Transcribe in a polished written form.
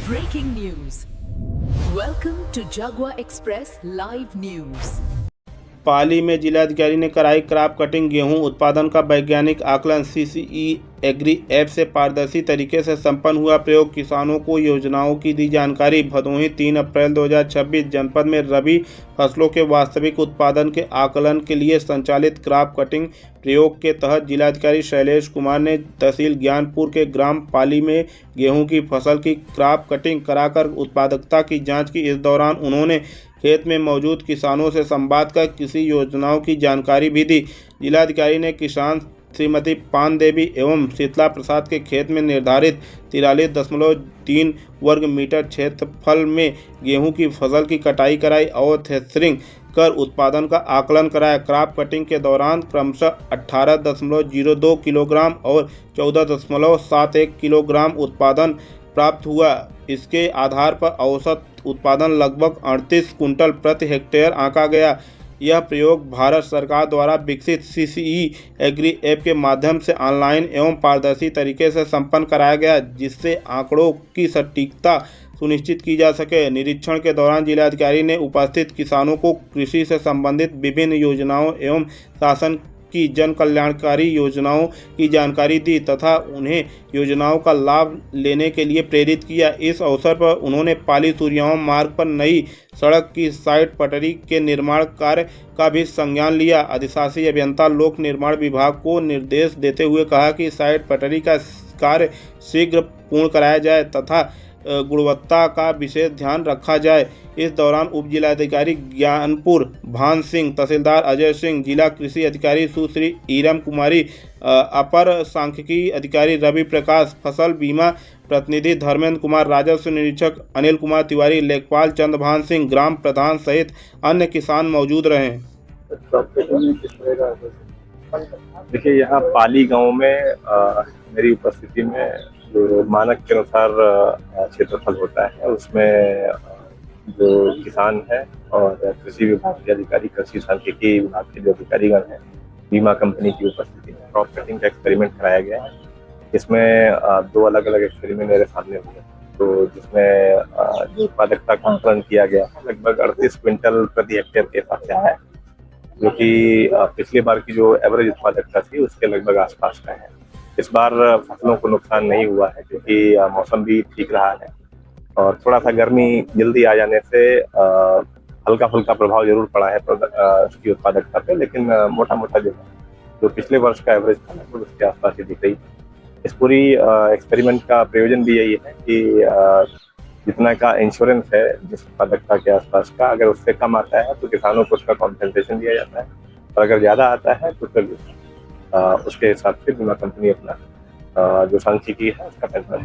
Breaking news. Welcome to Jagua Express Live News. पाली में जिलाधिकारी ने कराई क्रॉप कटिंग। गेहूं उत्पादन का वैज्ञानिक आकलन सीसीई एग्री ऐप से पारदर्शी तरीके से संपन्न हुआ प्रयोग। किसानों को योजनाओं की दी जानकारी। भदोही 3 अप्रैल 2026 जनपद में रबी फसलों के वास्तविक उत्पादन के आकलन के लिए संचालित क्रॉप कटिंग प्रयोग के तहत जिलाधिकारी शैलेश कुमार ने तहसील ज्ञानपुर के ग्राम पाली में गेहूं की फसल की क्रॉप कटिंग कराकर उत्पादकता की जाँच की। इस दौरान उन्होंने खेत में मौजूद किसानों से संवाद कर कृषि योजनाओं की जानकारी भी दी। जिलाधिकारी ने किसान श्रीमती पान देवी एवं शीतला प्रसाद के खेत में निर्धारित 43.3 वर्ग मीटर क्षेत्रफल में गेहूं की फसल की कटाई कराई और थ्रेशरिंग कर उत्पादन का आकलन कराया। क्रॉप कटिंग के दौरान क्रमशः 18.02 किलोग्राम और 14.71 किलोग्राम उत्पादन प्राप्त हुआ। इसके आधार पर औसत उत्पादन लगभग 38 कुंटल प्रति हेक्टेयर आंका गया। यह प्रयोग भारत सरकार द्वारा विकसित सीसीई एग्री ऐप के माध्यम से ऑनलाइन एवं पारदर्शी तरीके से संपन्न कराया गया, जिससे आंकड़ों की सटीकता सुनिश्चित की जा सके। निरीक्षण के दौरान जिलाधिकारी ने उपस्थित किसानों को कृषि से संबंधित विभिन्न योजनाओं एवं शासन की जन कल्याणकारी योजनाओं की जानकारी दी तथा उन्हें योजनाओं का लाभ लेने के लिए प्रेरित किया। इस अवसर पर उन्होंने पाली सूर्याओं मार्ग पर नई सड़क की साइड पटरी के निर्माण कार्य का भी संज्ञान लिया। अधिशासी अभियंता लोक निर्माण विभाग को निर्देश देते हुए कहा कि साइड पटरी का कार्य शीघ्र पूर्ण कराया जाए तथा गुणवत्ता का विशेष ध्यान रखा जाए। इस दौरान उप जिलाधिकारी ज्ञानपुर भान सिंह, तहसीलदार अजय सिंह, जिला कृषि अधिकारी सुश्री ईरम कुमारी, अपर सांख्यिकी अधिकारी रवि प्रकाश, फसल बीमा प्रतिनिधि धर्मेंद्र कुमार, राजस्व निरीक्षक अनिल कुमार तिवारी, लेखपाल चंद भान सिंह, ग्राम प्रधान सहित अन्य किसान मौजूद रहे। देखिए, यहाँ पाली गांव में मेरी उपस्थिति में जो मानक के अनुसार क्षेत्रफल होता है उसमें जो किसान है और कृषि विभाग के अधिकारी, कृषि सांख्यिकी विभाग के जो अधिकारीगण हैं, बीमा कंपनी की उपस्थिति में क्रॉप कटिंग का एक्सपेरिमेंट कराया गया है। इसमें 2 अलग अलग एक्सपेरिमेंट मेरे सामने हुए, तो जिसमें जो उत्पादकता का आकलन किया गया लगभग 38 क्विंटल प्रति हेक्टेयर के हिसाब से आया है, जो कि पिछली बार की जो एवरेज उत्पादकता थी उसके लगभग आसपास का है। इस बार फसलों को नुकसान नहीं हुआ है क्योंकि मौसम भी ठीक रहा है और थोड़ा सा गर्मी जल्दी आ जाने से हल्का फुल्का प्रभाव जरूर पड़ा है उसकी उत्पादकता पे, लेकिन मोटा मोटा जो पिछले वर्ष का एवरेज था लगभग उसके आसपास ही दिख रही। इस पूरी एक्सपेरिमेंट का प्रयोजन भी यही है कि जितना का इंश्योरेंस है जिस उत्पादकता के आसपास का, अगर उससे कम आता है तो किसानों को उसका कॉम्पेंसेशन दिया जाता है और अगर ज़्यादा आता है तो फिर उसके हिसाब से बीमा कंपनी अपना जो सांख्यिकी है उसका फैसला